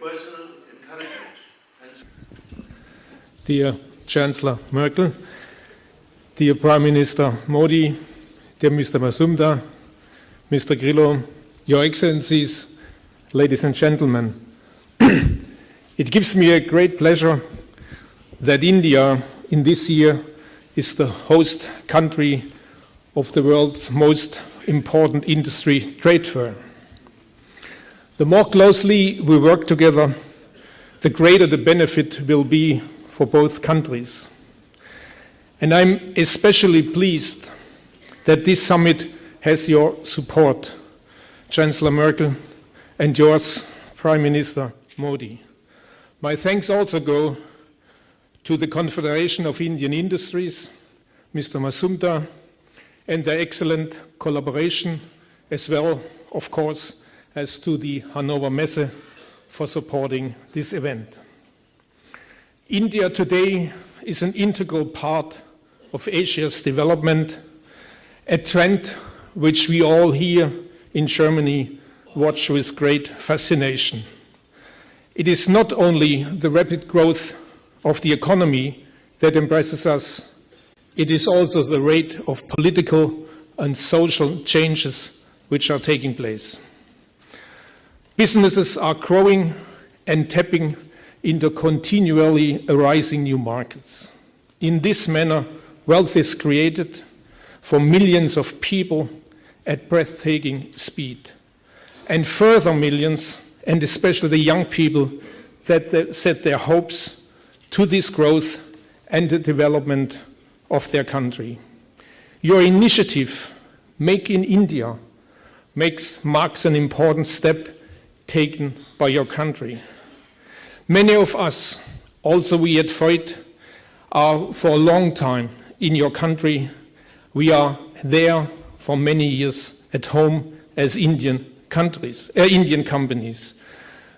personal encouragement and Dear Chancellor Merkel, dear Prime Minister Modi, dear Mr. Mazumdar, Mr. Grillo, Your Excellencies, ladies and gentlemen, it gives me a great pleasure that India in this year is the host country of the world's most important industry trade fair. The more closely we work together, the greater the benefit will be for both countries. And I'm especially pleased that this summit has your support, Chancellor Merkel, and yours, Prime Minister Modi. My thanks also go to the Confederation of Indian Industries, Mr. Mazumdar, and their excellent collaboration, as well, of course, as to the Hannover Messe for supporting this event. India today is an integral part of Asia's development, a trend which we all here in Germany watch with great fascination. It is not only the rapid growth of the economy that impresses us, it is also the rate of political and social changes which are taking place. Businesses are growing and tapping into continually arising new markets. In this manner, wealth is created for millions of people at breathtaking speed. And further millions, and especially the young people, that set their hopes to this growth and the development of their country. Your initiative, Make in India, marks an important step taken by your country. Many of us, also we at Voigt, are for a long time in your country. We are there for many years at home as Indian companies.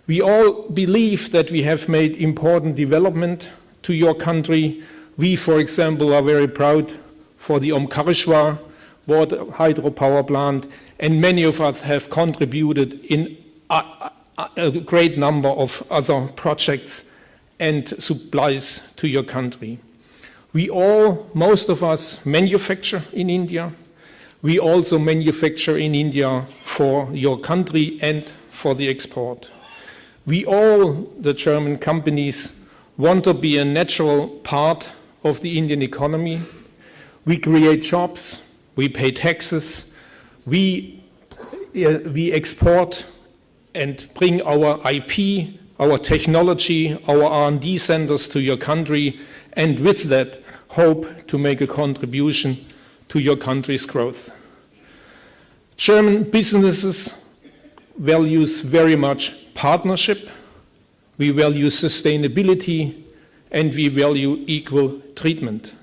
We all believe that we have made important development to your country. We, for example, are very proud for the Omkareshwar water hydropower plant, and many of us have contributed in a great number of other projects and supplies to your country. We all, most of us, manufacture in India. We also manufacture in India for your country and for the export. We all, the German companies, want to be a natural part of the Indian economy. We create jobs, we pay taxes, we export and bring our IP, our technology, our R&D centers to your country, and with that hope to make a contribution to your country's growth. German businesses values very much partnership, we value sustainability, and we value equal treatment.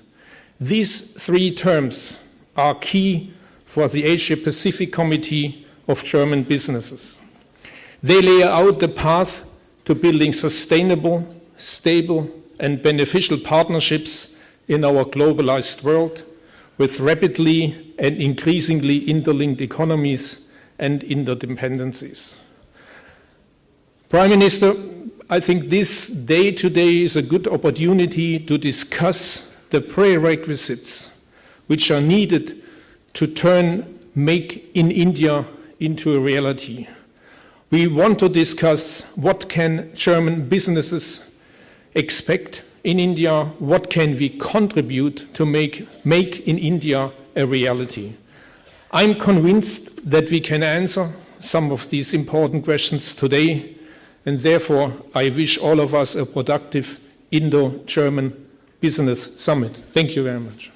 These three terms are key for the Asia-Pacific Committee of German businesses. They lay out the path to building sustainable, stable, and beneficial partnerships in our globalized world with rapidly and increasingly interlinked economies and interdependencies. Prime Minister, I think this day today is a good opportunity to discuss the prerequisites which are needed to turn Make in India into a reality. We want to discuss what can German businesses expect in India, what can we contribute to make in India a reality. I'm convinced that we can answer some of these important questions today, and therefore I wish all of us a productive Indo-German Business Summit. Thank you very much.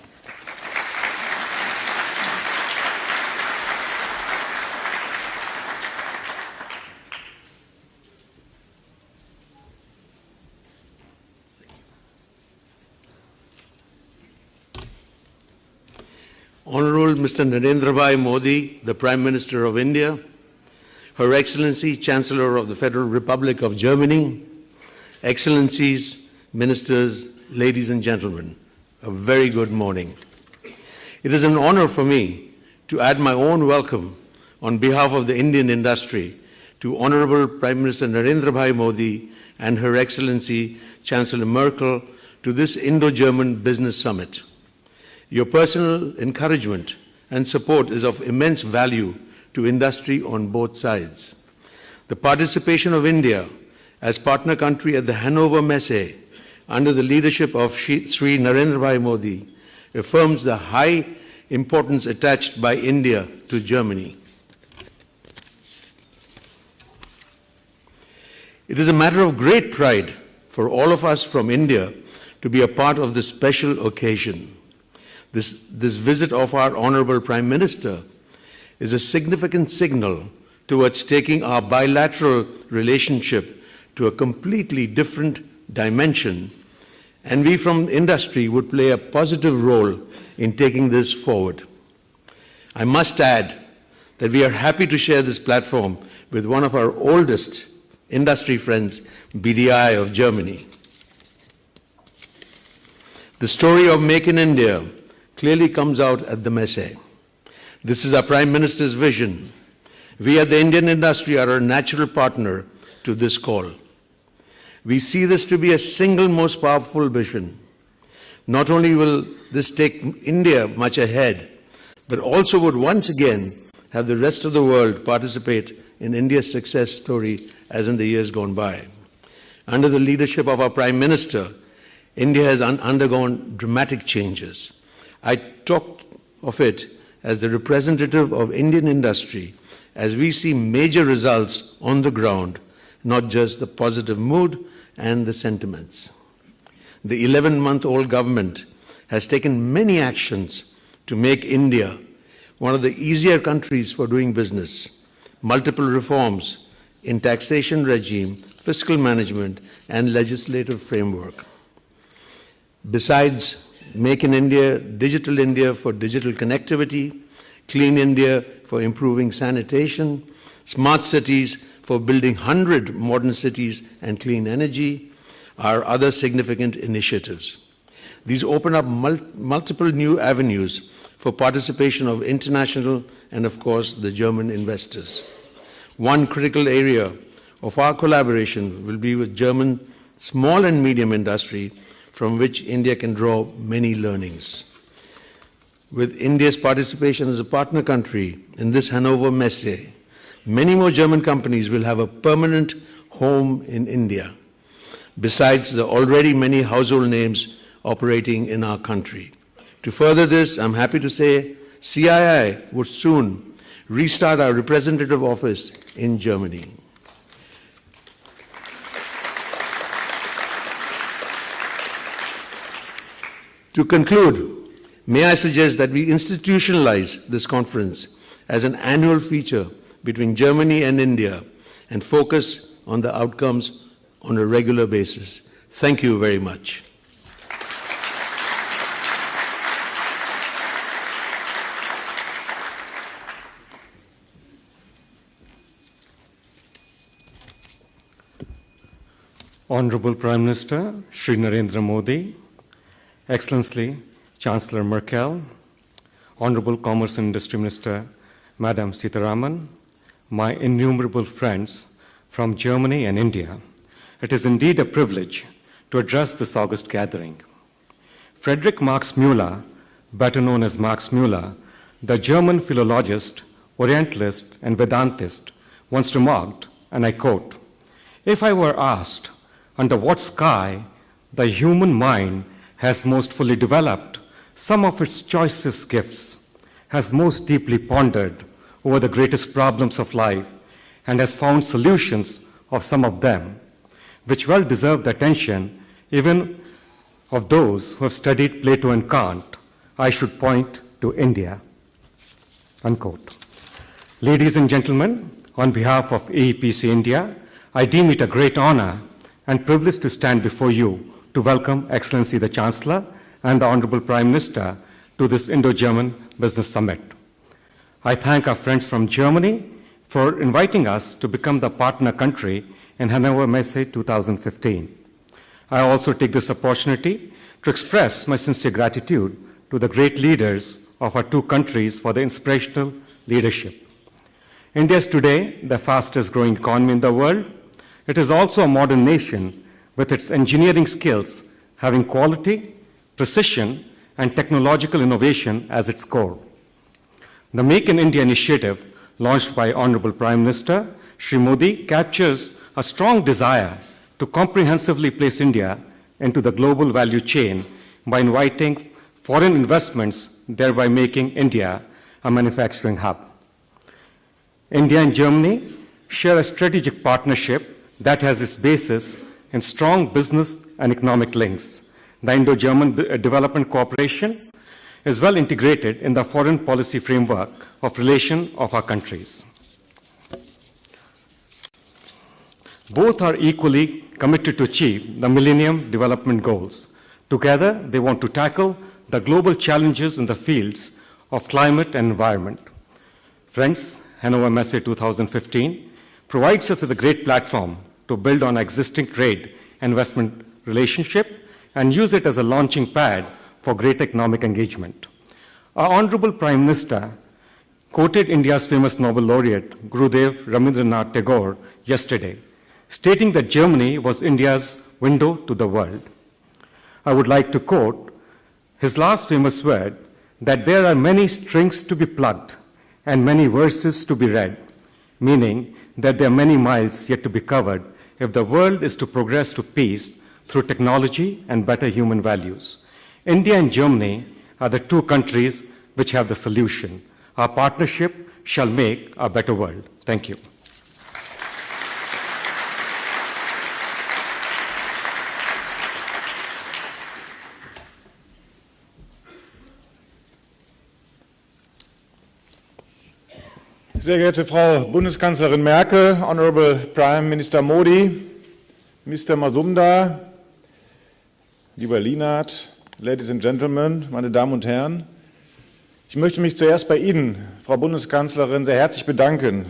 Honorable Mr. Narendra Modi, the Prime Minister of India, Her Excellency, Chancellor of the Federal Republic of Germany, Excellencies, Ministers, ladies and gentlemen, a very good morning. It is an honor for me to add my own welcome on behalf of the Indian industry to to Honorable Prime Minister Narendra Modi and Her Excellency Chancellor Merkel to this Indo-German Business Summit. Your personal encouragement and support is of immense value to industry on both sides. The participation of India as partner country at the Hanover Messe under the leadership of Sri Narendra Modi affirms the high importance attached by India to Germany. It is a matter of great pride for all of us from India to be a part of this special occasion. This visit of our Honorable Prime Minister is a significant signal towards taking our bilateral relationship to a completely different dimension, and we from industry would play a positive role in taking this forward. I must add that we are happy to share this platform with one of our oldest industry friends, BDI of Germany. The story of Make in India clearly comes out at the Messe. This is our Prime Minister's vision. We at the Indian industry are a natural partner to this call. We see this to be a single most powerful vision. Not only will this take India much ahead, but also would once again have the rest of the world participate in India's success story as in the years gone by. Under the leadership of our Prime Minister, India has undergone dramatic changes. I talk of it as the representative of Indian industry as we see major results on the ground, not just the positive mood and the sentiments. The 11-month-old government has taken many actions to make India one of the easier countries for doing business. Multiple reforms in taxation regime, fiscal management, and legislative framework. Besides Make in India, Digital India for digital connectivity, Clean India for improving sanitation, Smart Cities for building 100 modern cities and clean energy are other significant initiatives. These open up multiple new avenues for participation of international and, of course, the German investors. One critical area of our collaboration will be with German small and medium industry, from which India can draw many learnings. With India's participation as a partner country in this Hanover Messe, many more German companies will have a permanent home in India, besides the already many household names operating in our country. To further this, I'm happy to say CII would soon restart our representative office in Germany. To conclude, may I suggest that we institutionalize this conference as an annual feature between Germany and India and focus on the outcomes on a regular basis. Thank you very much. Honorable Prime Minister Sri Narendra Modi, Excellency Chancellor Merkel, Honorable Commerce and Industry Minister Madam Sitaraman, my innumerable friends from Germany and India, it is indeed a privilege to address this august gathering. Friedrich Marx Müller, better known as Max Müller, the German philologist, Orientalist, and Vedantist, once remarked, and I quote, "If I were asked under what sky the human mind has most fully developed some of its choicest gifts, has most deeply pondered over the greatest problems of life, and has found solutions of some of them, which well deserve the attention even of those who have studied Plato and Kant, I should point to India." Unquote. Ladies and gentlemen, on behalf of AEPC India, I deem it a great honor and privilege to stand before you to welcome Excellency the Chancellor and the Honorable Prime Minister to this Indo-German Business Summit. I thank our friends from Germany for inviting us to become the partner country in Hanover Messe 2015. I also take this opportunity to express my sincere gratitude to the great leaders of our two countries for their inspirational leadership. India is today the fastest growing economy in the world. It is also a modern nation with its engineering skills having quality, precision, and technological innovation as its core. The Make in India initiative, launched by Honorable Prime Minister Shri Modi, captures a strong desire to comprehensively place India into the global value chain by inviting foreign investments, thereby making India a manufacturing hub. India and Germany share a strategic partnership that has its basis in strong business and economic links. The Indo-German development cooperation is well integrated in the foreign policy framework of relation of our countries. Both are equally committed to achieve the Millennium Development Goals. Together, they want to tackle the global challenges in the fields of climate and environment. Friends, Hanover Messe 2015 provides us with a great platform to build on existing trade and investment relationship and use it as a launching pad for great economic engagement. Our Honorable Prime Minister quoted India's famous Nobel laureate, Gurudev Rabindranath Tagore, yesterday, stating that Germany was India's window to the world. I would like to quote his last famous word, that there are many strings to be plucked and many verses to be read, meaning that there are many miles yet to be covered if the world is to progress to peace through technology and better human values. India and Germany are the two countries which have the solution. Our partnership shall make a better world. Thank you. Sehr geehrte Frau Bundeskanzlerin Merkel, Honorable Prime Minister Modi, Mr. Mazumdar, lieber Lienert, Ladies and Gentlemen, meine Damen und Herren, ich möchte mich zuerst bei Ihnen, Frau Bundeskanzlerin, sehr herzlich bedanken.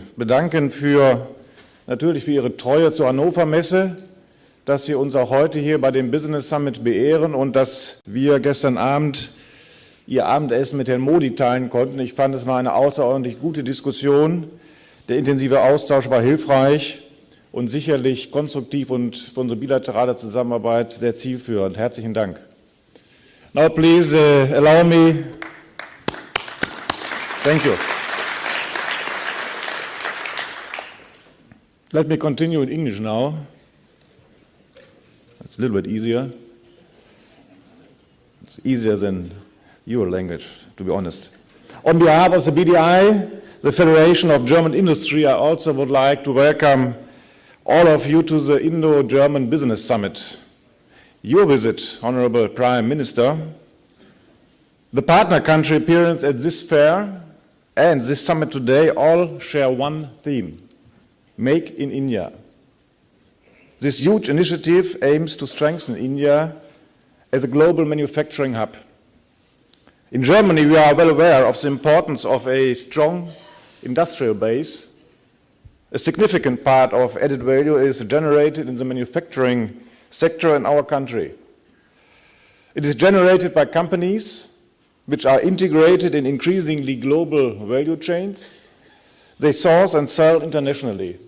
Natürlich für Ihre Treue zur Hannover Messe, dass Sie uns auch heute hier bei dem Business Summit beehren und dass wir gestern Abend Ihr Abendessen mit Herrn Modi teilen konnten. Ich fand, es war eine außerordentlich gute Diskussion. Der intensive Austausch war hilfreich und sicherlich konstruktiv und für unsere bilaterale Zusammenarbeit sehr zielführend. Herzlichen Dank. Now please allow me. Thank you. Let me continue in English now. It's a little bit easier. It's easier than your language, to be honest. On behalf of the BDI, the Federation of German Industry, I also would like to welcome all of you to the Indo-German Business Summit. Your visit, Honorable Prime Minister, the partner country appearance at this fair and this summit today all share one theme: Make in India. This huge initiative aims to strengthen India as a global manufacturing hub. In Germany, we are well aware of the importance of a strong industrial base. A significant part of added value is generated in the manufacturing sector in our country. It is generated by companies which are integrated in increasingly global value chains. They source and sell internationally.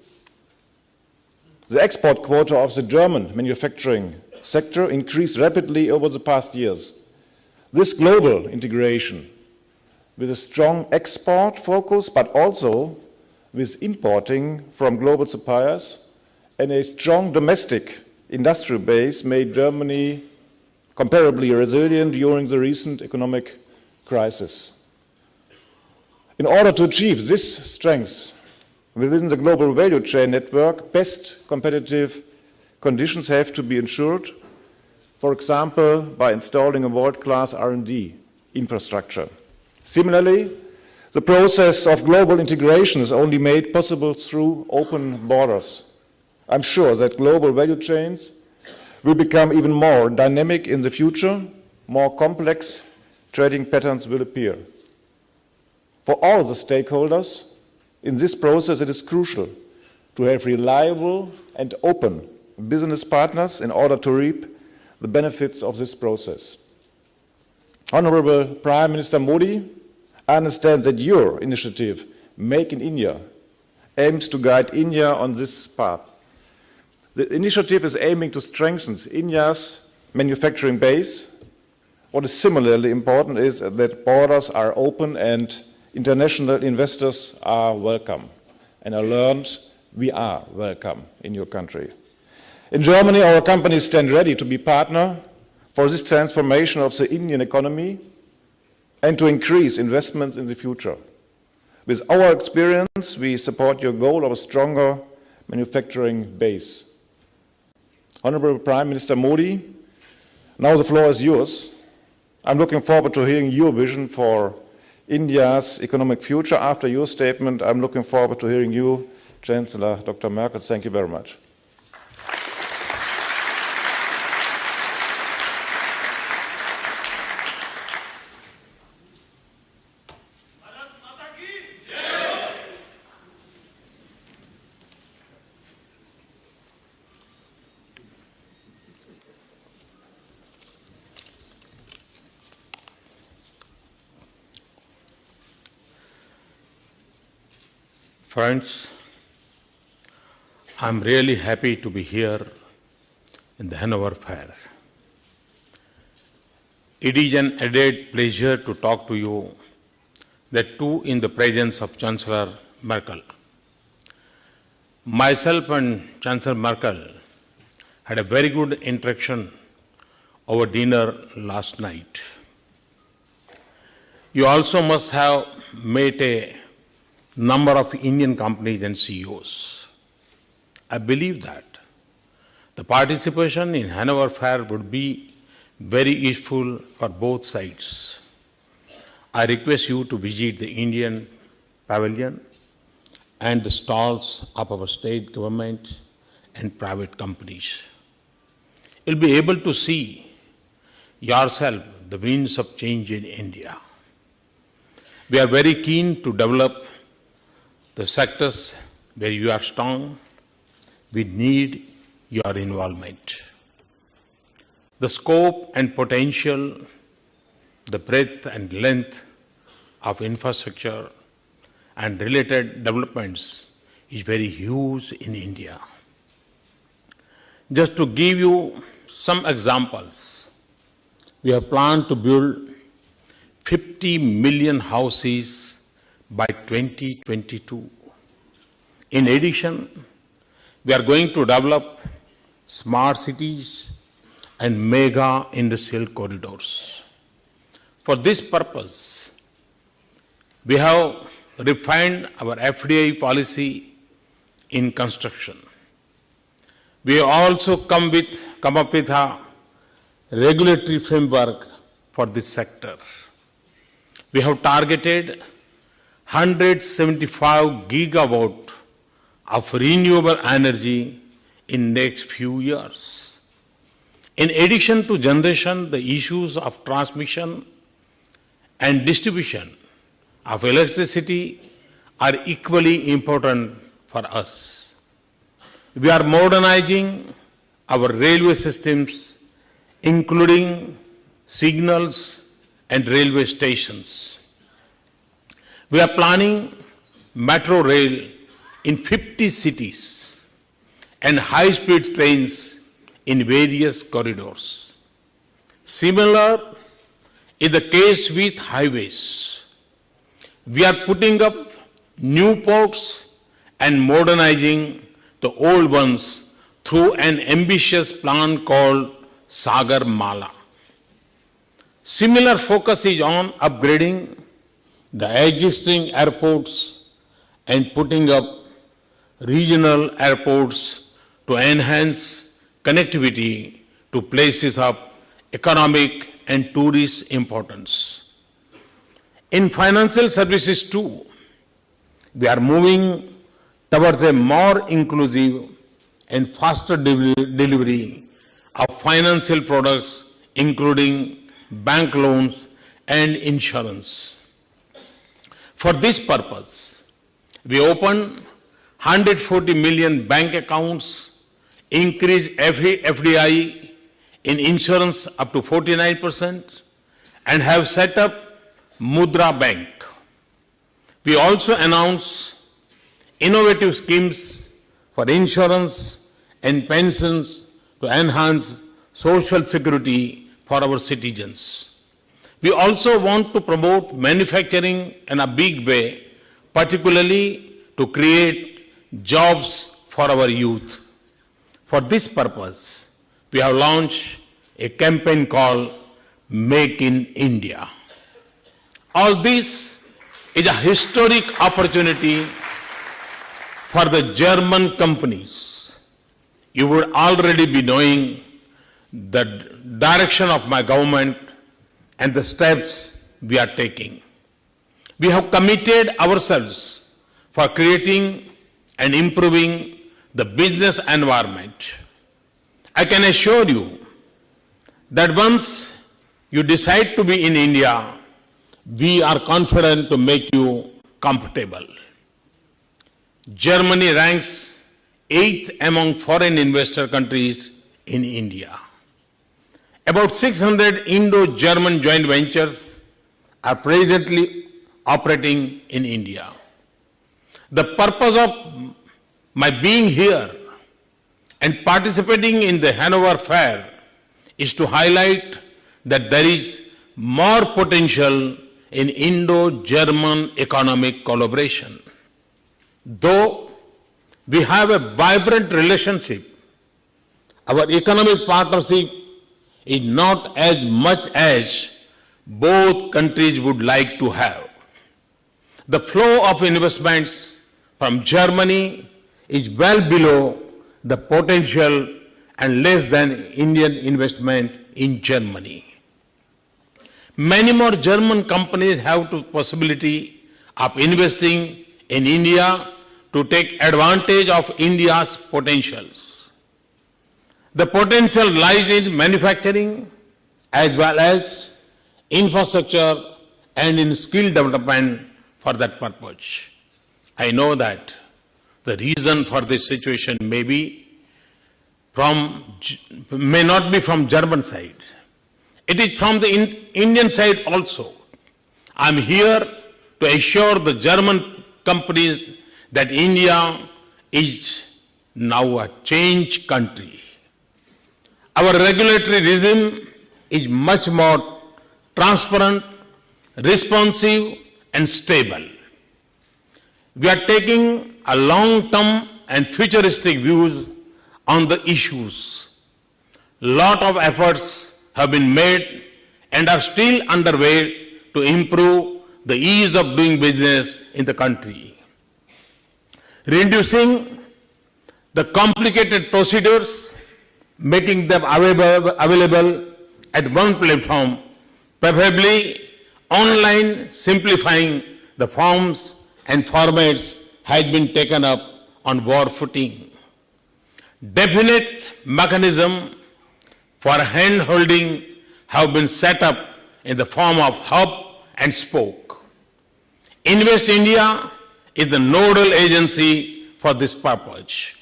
The export quota of the German manufacturing sector increased rapidly over the past years. This global integration, with a strong export focus, but also with importing from global suppliers and a strong domestic industrial base, made Germany comparably resilient during the recent economic crisis. In order to achieve this strength within the global value chain network, best competitive conditions have to be ensured, for example, by installing a world-class R&D infrastructure. Similarly, the process of global integration is only made possible through open borders. I'm sure that global value chains will become even more dynamic in the future. More complex trading patterns will appear. For all the stakeholders in this process, it is crucial to have reliable and open business partners in order to reap the benefits of this process. Honorable Prime Minister Modi, I understand that your initiative, Make in India, aims to guide India on this path. The initiative is aiming to strengthen India's manufacturing base. What is similarly important is that borders are open and international investors are welcome. And I learned we are welcome in your country. In Germany, our companies stand ready to be partner for this transformation of the Indian economy and to increase investments in the future. With our experience, we support your goal of a stronger manufacturing base. Honorable Prime Minister Modi, now the floor is yours. I'm looking forward to hearing your vision for India's economic future. After your statement, I'm looking forward to hearing you, Chancellor Dr. Merkel. Thank you very much. Friends, I'm really happy to be here in the Hanover Fair. It is an added pleasure to talk to you, that too in the presence of Chancellor Merkel. Myself and Chancellor Merkel had a very good interaction over dinner last night. You also must have met a number of Indian companies and CEOs. I believe that the participation in Hanover Fair would be very useful for both sides. I request you to visit the Indian pavilion and the stalls of our state government and private companies. You'll be able to see yourself the winds of change in India. We are very keen to develop the sectors where you are strong. We need your involvement. The scope and potential, the breadth and length of infrastructure and related developments is very huge in India. Just to give you some examples, we have planned to build 50 million houses by 2022. In addition, we are going to develop smart cities and mega industrial corridors. For this purpose, we have refined our FDI policy in construction. We have also come up with a regulatory framework for this sector. We have targeted 175 gigawatt of renewable energy in next few years. In addition to generation, the issues of transmission and distribution of electricity are equally important for us. We are modernizing our railway systems, including signals and railway stations. We are planning metro rail in 50 cities and high-speed trains in various corridors. Similar is the case with highways. We are putting up new ports and modernizing the old ones through an ambitious plan called Sagar Mala. Similar focus is on upgrading the existing airports and putting up regional airports to enhance connectivity to places of economic and tourist importance. In financial services too, we are moving towards a more inclusive and faster delivery of financial products, including bank loans and insurance. For this purpose, we opened 140 million bank accounts, increased FDI in insurance up to 49%, and have set up Mudra Bank. We also announced innovative schemes for insurance and pensions to enhance social security for our citizens. We also want to promote manufacturing in a big way, particularly to create jobs for our youth. For this purpose, we have launched a campaign called Make in India. All this is a historic opportunity for the German companies. You would already be knowing the direction of my government and the steps we are taking. We have committed ourselves for creating and improving the business environment. I can assure you that once you decide to be in India, we are confident to make you comfortable. Germany ranks 8th among foreign investor countries in India. About 600 Indo-German joint ventures are presently operating in India. The purpose of my being here and participating in the Hanover Fair is to highlight that there is more potential in Indo-German economic collaboration. Though we have a vibrant relationship, our economic partnership is not as much as both countries would like to have. The flow of investments from Germany is well below the potential and less than Indian investment in Germany. Many more German companies have the possibility of investing in India to take advantage of India's potentials. The potential lies in manufacturing as well as infrastructure and in skill development for that purpose. I know that the reason for this situation may not be from German side. It is from the Indian side also. I am here to assure the German companies that India is now a changed country. Our regulatory regime is much more transparent, responsive, and stable. We are taking a long-term and futuristic views on the issues. Lot of efforts have been made and are still underway to improve the ease of doing business in the country. Reducing the complicated procedures, making them available at one platform, preferably online, simplifying the forms and formats has been taken up on war footing. Definite mechanism for hand-holding have been set up in the form of hub and spoke. Invest India is the nodal agency for this purpose.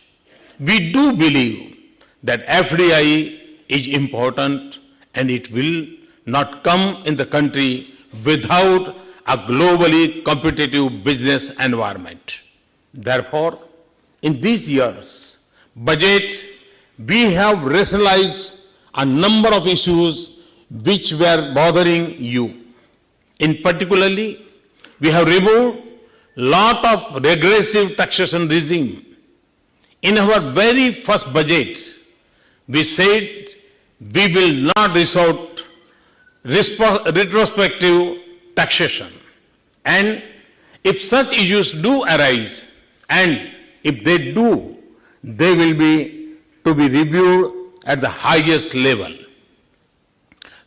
We do believe that FDI is important and it will not come in the country without a globally competitive business environment. Therefore, in this year's budget, we have rationalized a number of issues which were bothering you. In particularly, we have removed lot of regressive taxation regime. In our very first budget, we said we will not resort retrospective taxation. And if such issues do arise, and if they do, they will be to be reviewed at the highest level.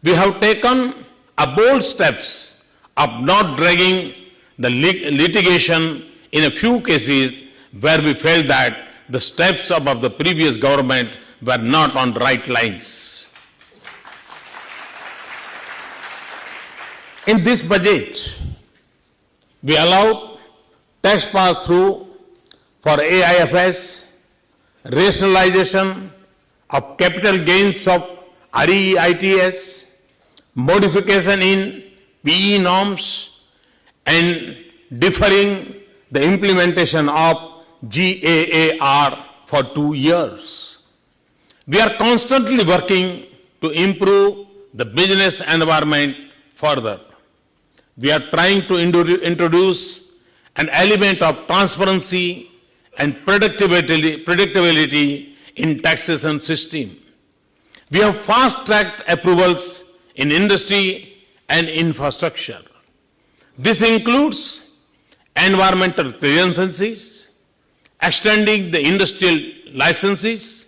We have taken a bold steps of not dragging the litigation in a few cases where we felt that the steps of the previous government were not on right lines. In this budget, we allowed tax pass-through for AIFs, rationalization of capital gains of REITs, modification in PE norms, and deferring the implementation of GAAR for 2 years. We are constantly working to improve the business environment further. We are trying to introduce an element of transparency and predictability in taxation system. We have fast-tracked approvals in industry and infrastructure. This includes environmental clearances, extending the industrial licenses,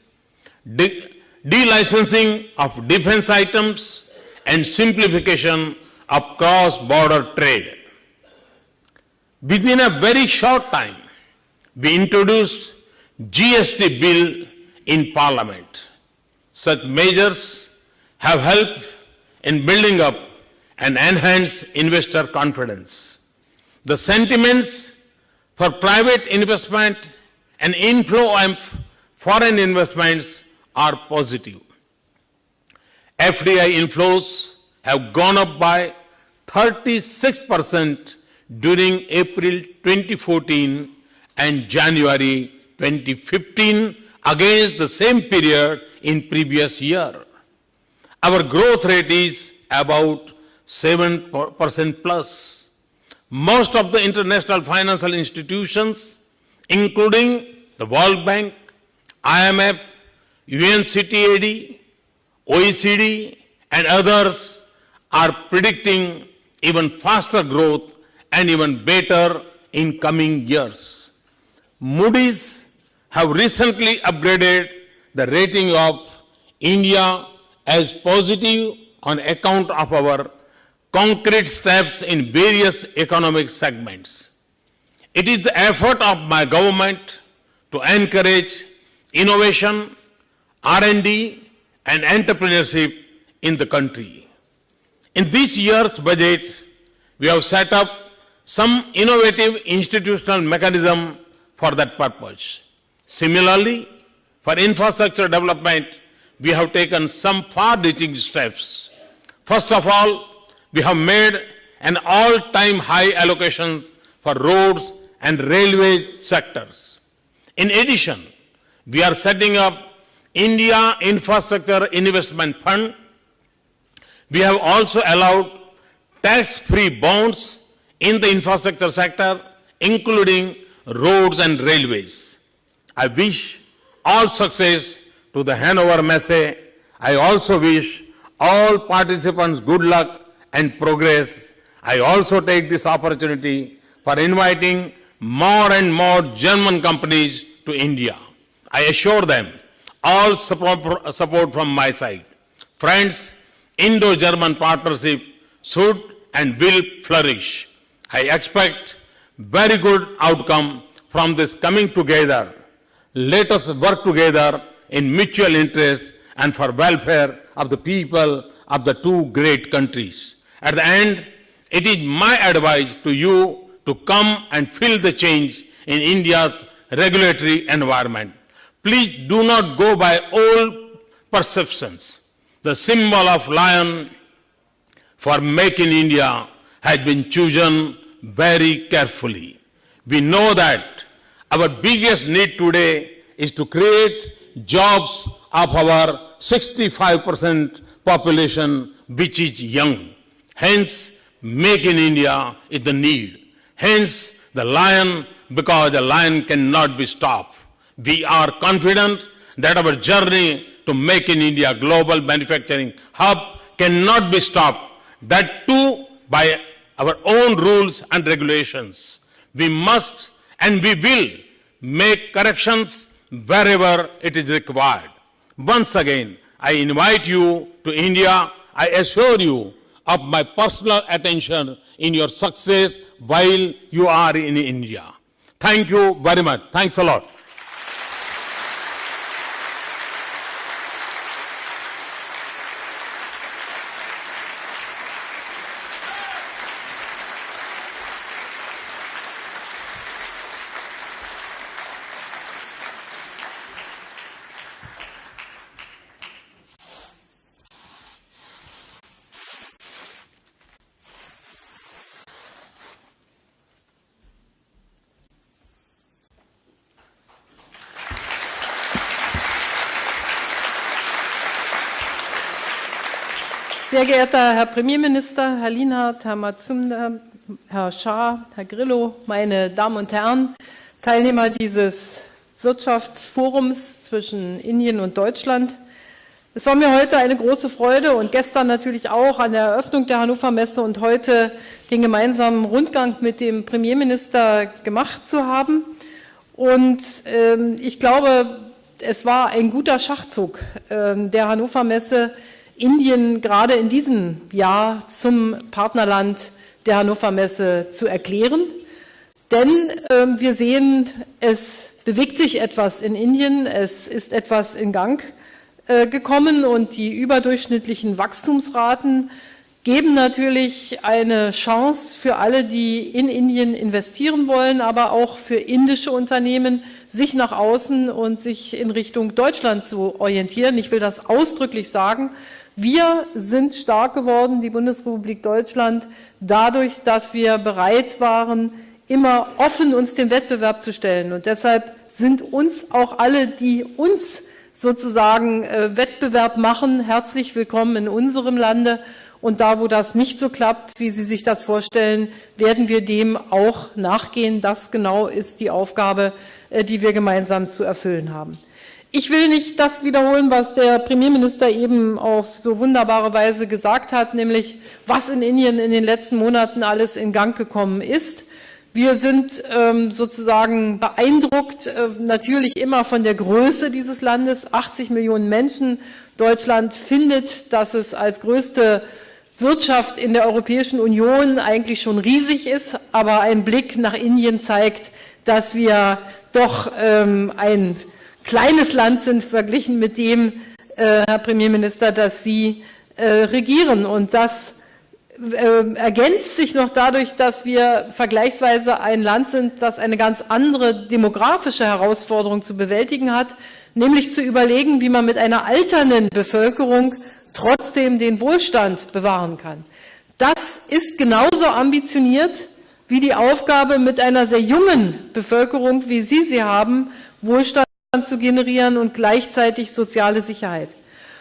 delicensing of defense items, and simplification of cross-border trade. Within a very short time, we introduced GST bill in Parliament. Such measures have helped in building up and enhance investor confidence. The sentiments for private investment and inflow of foreign investments are positive. FDI inflows have gone up by 36% during April 2014 and January 2015 against the same period in previous year. Our growth rate is about 7% plus. Most of the international financial institutions, including the World Bank, IMF, UNCTAD, OECD, and others, are predicting even faster growth and even better in coming years. Moody's have recently upgraded the rating of India as positive on account of our concrete steps in various economic segments. It is the effort of my government to encourage innovation, R&D, and entrepreneurship in the country. In this year's budget, we have set up some innovative institutional mechanism for that purpose. Similarly, for infrastructure development, we have taken some far-reaching steps. First of all, we have made an all-time high allocations for roads and railway sectors. In addition, we are setting up India Infrastructure Investment Fund. We have also allowed tax-free bonds in the infrastructure sector, including roads and railways. I wish all success to the Hanover Messe. I also wish all participants good luck and progress. I also take this opportunity for inviting more and more German companies to India. I assure them all support from my side. Friends, Indo-German partnership should and will flourish. I expect very good outcome from this coming together. Let us work together in mutual interest and for welfare of the people of the two great countries. At the end, it is my advice to you to come and feel the change in India's regulatory environment. Please do not go by old perceptions. The symbol of lion for Make in India has been chosen very carefully. We know that our biggest need today is to create jobs of our 65% population, which is young. Hence, Make in India is the need. Hence, the lion, because the lion cannot be stopped. We are confident that our journey to Make in India global manufacturing hub cannot be stopped. That too by our own rules and regulations. We must and we will make corrections wherever it is required. Once again, I invite you to India. I assure you of my personal attention in your success while you are in India. Thank you very much. Thanks a lot. Sehr geehrter Herr Premierminister, Herr Lienhardt, Herr Mazumdar, Herr Shah, Herr Grillo, meine Damen und Herren, Teilnehmer dieses Wirtschaftsforums zwischen Indien und Deutschland. Es war mir heute eine große Freude und gestern natürlich auch an der Eröffnung der Hannover Messe und heute den gemeinsamen Rundgang mit dem Premierminister gemacht zu haben. Und ich glaube, es war ein guter Schachzug der Hannover Messe, Indien gerade in diesem Jahr zum Partnerland der Hannover Messe zu erklären. Denn wir sehen, es bewegt sich etwas in Indien, es ist etwas in Gang gekommen und die überdurchschnittlichen Wachstumsraten geben natürlich eine Chance für alle, die in Indien investieren wollen, aber auch für indische Unternehmen, sich nach außen und sich in Richtung Deutschland zu orientieren. Ich will das ausdrücklich sagen. Wir sind stark geworden, die Bundesrepublik Deutschland, dadurch, dass wir bereit waren, immer offen uns dem Wettbewerb zu stellen. Und deshalb sind uns auch alle, die uns sozusagen Wettbewerb machen, herzlich willkommen in unserem Lande. Und da, wo das nicht so klappt, wie Sie sich das vorstellen, werden wir dem auch nachgehen. Das genau ist die Aufgabe, die wir gemeinsam zu erfüllen haben. Ich will nicht das wiederholen, was der Premierminister eben auf so wunderbare Weise gesagt hat, nämlich was in Indien in den letzten Monaten alles in Gang gekommen ist. Wir sind sozusagen beeindruckt, natürlich immer von der Größe dieses Landes, 80 Millionen Menschen. Deutschland findet, dass es als größte Wirtschaft in der Europäischen Union eigentlich schon riesig ist, aber ein Blick nach Indien zeigt, dass wir doch ein kleines Land sind, verglichen mit dem, Herr Premierminister, das Sie regieren. Und das ergänzt sich noch dadurch, dass wir vergleichsweise ein Land sind, das eine ganz andere demografische Herausforderung zu bewältigen hat, nämlich zu überlegen, wie man mit einer alternden Bevölkerung trotzdem den Wohlstand bewahren kann. Das ist genauso ambitioniert wie die Aufgabe, mit einer sehr jungen Bevölkerung, wie sie haben, Wohlstand zu generieren und gleichzeitig soziale Sicherheit.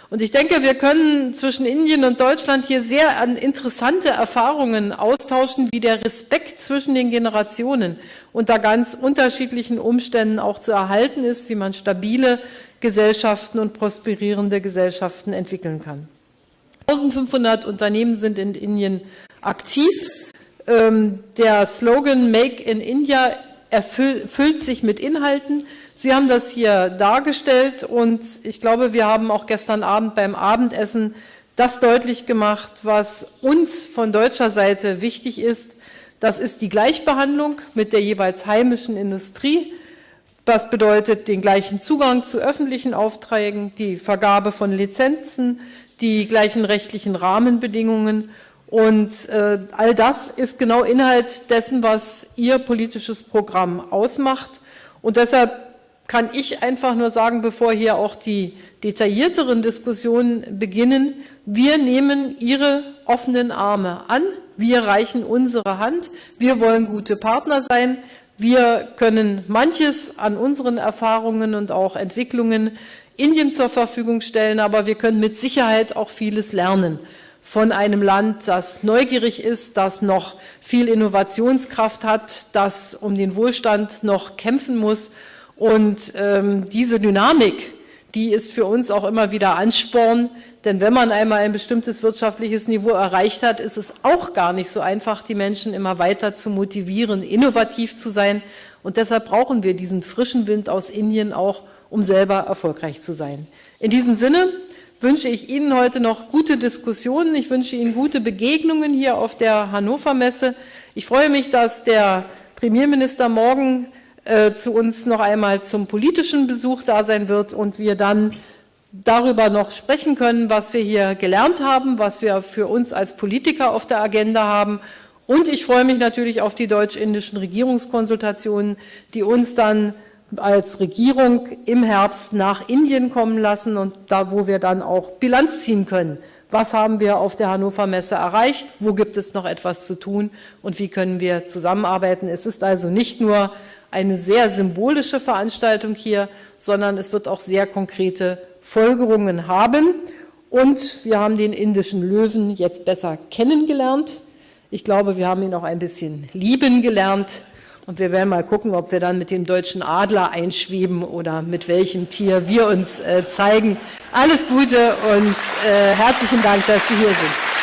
Und ich denke, wir können zwischen Indien und Deutschland hier sehr interessante Erfahrungen austauschen, wie der Respekt zwischen den Generationen unter ganz unterschiedlichen Umständen auch zu erhalten ist, wie man stabile Gesellschaften und prosperierende Gesellschaften entwickeln kann. 1500 Unternehmen sind in Indien aktiv. Der Slogan Make in India erfüllt sich mit Inhalten. Sie haben das hier dargestellt und ich glaube, wir haben auch gestern Abend beim Abendessen das deutlich gemacht, was uns von deutscher Seite wichtig ist. Das ist die Gleichbehandlung mit der jeweils heimischen Industrie. Das bedeutet den gleichen Zugang zu öffentlichen Aufträgen, die Vergabe von Lizenzen, die gleichen rechtlichen Rahmenbedingungen. Und all das ist genau Inhalt dessen, was Ihr politisches Programm ausmacht. Und deshalb kann ich einfach nur sagen, bevor hier auch die detaillierteren Diskussionen beginnen, wir nehmen Ihre offenen Arme an, wir reichen unsere Hand, wir wollen gute Partner sein, wir können manches an unseren Erfahrungen und auch Entwicklungen Indien zur Verfügung stellen, aber wir können mit Sicherheit auch vieles lernen von einem Land, das neugierig ist, das noch viel Innovationskraft hat, das um den Wohlstand noch kämpfen muss. Und diese Dynamik, die ist für uns auch immer wieder Ansporn, denn wenn man einmal ein bestimmtes wirtschaftliches Niveau erreicht hat, ist es auch gar nicht so einfach, die Menschen immer weiter zu motivieren, innovativ zu sein. Und deshalb brauchen wir diesen frischen Wind aus Indien auch, um selber erfolgreich zu sein. In diesem Sinne wünsche ich Ihnen heute noch gute Diskussionen. Ich wünsche Ihnen gute Begegnungen hier auf der Hannover Messe. Ich freue mich, dass der Premierminister morgen zu uns noch einmal zum politischen Besuch da sein wird und wir dann darüber noch sprechen können, was wir hier gelernt haben, was wir für uns als Politiker auf der Agenda haben. Und ich freue mich natürlich auf die deutsch-indischen Regierungskonsultationen, die uns dann als Regierung im Herbst nach Indien kommen lassen und da, wo wir dann auch Bilanz ziehen können. Was haben wir auf der Hannover Messe erreicht? Wo gibt es noch etwas zu tun? Und wie können wir zusammenarbeiten? Es ist also nicht nur eine sehr symbolische Veranstaltung hier, sondern es wird auch sehr konkrete Folgerungen haben. Und wir haben den indischen Löwen jetzt besser kennengelernt. Ich glaube, wir haben ihn auch ein bisschen lieben gelernt. Und wir werden mal gucken, ob wir dann mit dem deutschen Adler einschweben oder mit welchem Tier wir uns zeigen. Alles Gute und herzlichen Dank, dass Sie hier sind.